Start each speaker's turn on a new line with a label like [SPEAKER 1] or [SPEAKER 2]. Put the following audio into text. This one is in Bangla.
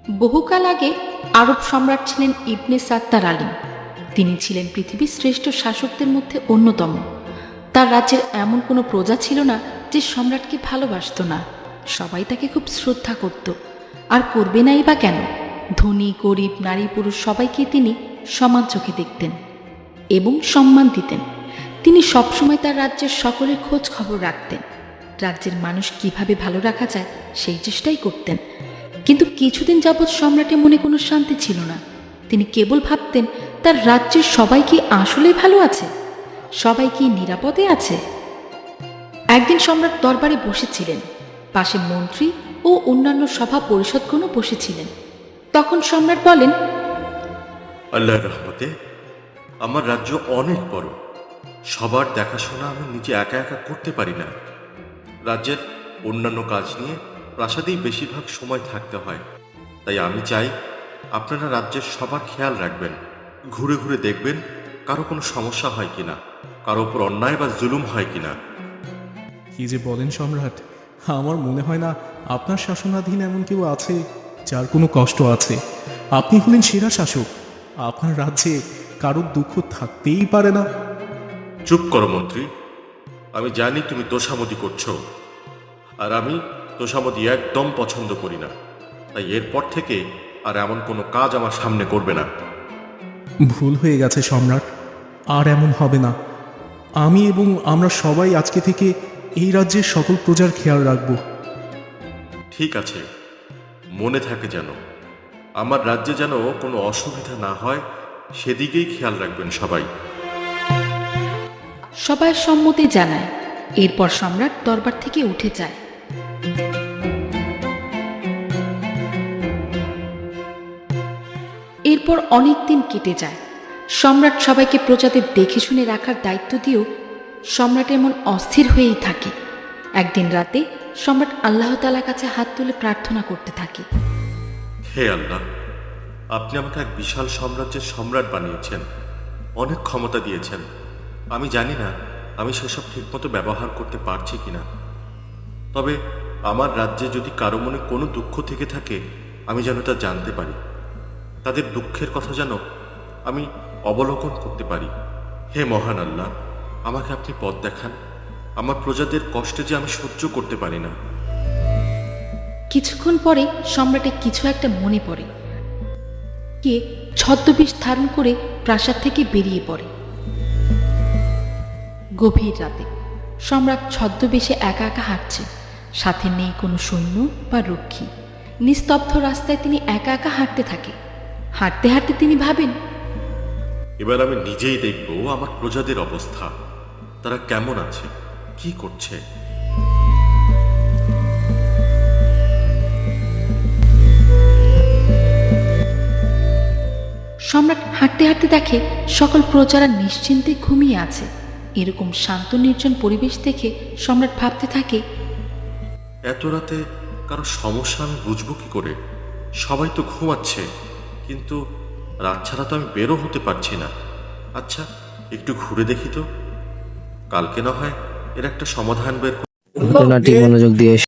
[SPEAKER 1] বহুকাল আগে আরব সম্রাট ছিলেন ইবনে সাত্তার আলী। তিনি ছিলেন পৃথিবীর শ্রেষ্ঠ শাসকদের মধ্যে অন্যতম। তার রাজ্যের এমন কোনো প্রজা ছিল না যে সম্রাটকে ভালোবাসত না। সবাই তাকে খুব শ্রদ্ধা করত, আর করবে নাই বা কেন। ধনী গরিব নারী পুরুষ সবাইকে তিনি সমান চোখে দেখতেন এবং সম্মান দিতেন। তিনি সবসময় তার রাজ্যের সকলের খোঁজ খবর রাখতেন। রাজ্যের মানুষ কিভাবে ভালো রাখা যায় সেই চেষ্টাই করতেন। কিন্তু কিছুদিন যাবৎ সম্রাটের মনে কোনো শান্তি ছিল না। তিনি কেবল ভাবতেন তার রাজ্যের সবাই কি আসলেই ভালো আছে, সবাই কি নিরাপদে আছে। একদিন সম্রাট দরবারে বসেছিলেন, পাশে মন্ত্রী ও অন্যান্য সভা পরিষদগণও বসেছিলেন। তখন সম্রাট বলেন,
[SPEAKER 2] আল্লাহর রহমতে আমার রাজ্য অনেক বড়। সবার দেখাশোনা আমি নিজে একা একা করতে পারি না। রাজ্যের অন্যান্য কাজ নিয়ে প্রাসাদেই বেশিরভাগ সময় থাকতে হয়। তাই আমি চাই আপনারা রাজ্যের সবার খেয়াল রাখবেন, ঘুরে ঘুরে দেখবেন কারো কোনো সমস্যা হয় কিনা, কারো ওপর অন্যায় বা জুলুম হয় কিনা।
[SPEAKER 3] কি যে বলেন সম্রাট, আমার মনে হয় না আপনার শাসনাধীন এমন কেউ আছে যার কোনো কষ্ট আছে। আপনি হলেন সেরা শাসক। আপনার রাজ্যে কারোর দুঃখ থাকতেই পারে না।
[SPEAKER 2] চুপ করো মন্ত্রী, আমি জানি তুমি তোষামোদি করছো, আর আমি তোষামোদি একদম পছন্দ করি না। তাই এরপর থেকে আর এমন কোনো কাজ আমার সামনে করবে না।
[SPEAKER 3] ভুল হয়ে গেছে সম্রাট, আর এমন হবে না। আমি এবং আমরা সবাই আজকে থেকে এই রাজ্যের সকল প্রজার খেয়াল রাখব।
[SPEAKER 2] ঠিক আছে, মনে থাকে যেন আমার রাজ্যে যেন কোনো অসুবিধা না হয়, সেদিকেই খেয়াল রাখবেন সবাই।
[SPEAKER 1] সবাই সম্মতি জানায়। এরপর সম্রাট দরবার থেকে উঠে যায়। এরপর অনেক দিন কেটে যায়। সম্রাট সবাইকে প্রজাদের দেখে শুনে রাখার দায়িত্ব দিয়েও সম্রাটের মন অস্থির হয়েই থাকে। একদিন রাতে সম্রাট আল্লাহ তাআলার কাছে হাত তুলে প্রার্থনা করতে থাকে।
[SPEAKER 2] হে আল্লাহ, আপনি আমাকে এক বিশাল সাম্রাজ্যের সম্রাট বানিয়েছেন, অনেক ক্ষমতা দিয়েছেন। আমি জানি না আমি সেসব ঠিকমতো ব্যবহার করতে পারছি কিনা। তবে আমার রাজ্যে যদি কারো মনে কোনো দুঃখ থেকে থাকে, আমি যেন তা জানতে পারি। তাদের দুঃখের কথা যেন আমি অবলোকন করতে পারি। হে মহান আল্লাহ, আমাকে আপনি পথ দেখান। আমার প্রজাদের কষ্টে যে আমি সহ্য করতে পারি না।
[SPEAKER 1] কিছুক্ষণ পরে সম্রাটের কিছু একটা মনে পড়ে। কে ছদ্মবেশ ধারণ করে প্রাসাদ থেকে বেরিয়ে পড়ে। গভীর রাতে সম্রাট ছদ্মবেশে একা একা হাঁটছে। সাথে নেই কোনো সৈন্য বা রক্ষী। নিস্তব্ধ রাস্তায় তিনি একা একা হাঁটতে থাকে। হাঁটতে হাঁটতে তিনি ভাবেন,
[SPEAKER 2] এবার আমি নিজেই দেখব আমার প্রজাদের অবস্থা, তারা কেমন আছে, কি করছে।
[SPEAKER 1] সম্রাট হাঁটতে হাঁটতে দেখে সকল প্রজারা নিশ্চিন্তে ঘুমিয়ে আছে। এরকম শান্ত নির্জন পরিবেশ দেখে সম্রাট ভাবতে থাকে,
[SPEAKER 2] এত রাতে কারো সমস্যা আমি বুঝবো কি করে? সবাই তো ঘুমাচ্ছে, কিন্তু রাত ছাড়া তো আমি বেরো হতে পারছি না। আচ্ছা, একটু ঘুরে দেখি তো, কালকে না হয় এর একটা সমাধান বের
[SPEAKER 4] ঘটনাটি মনোযোগ দিয়ে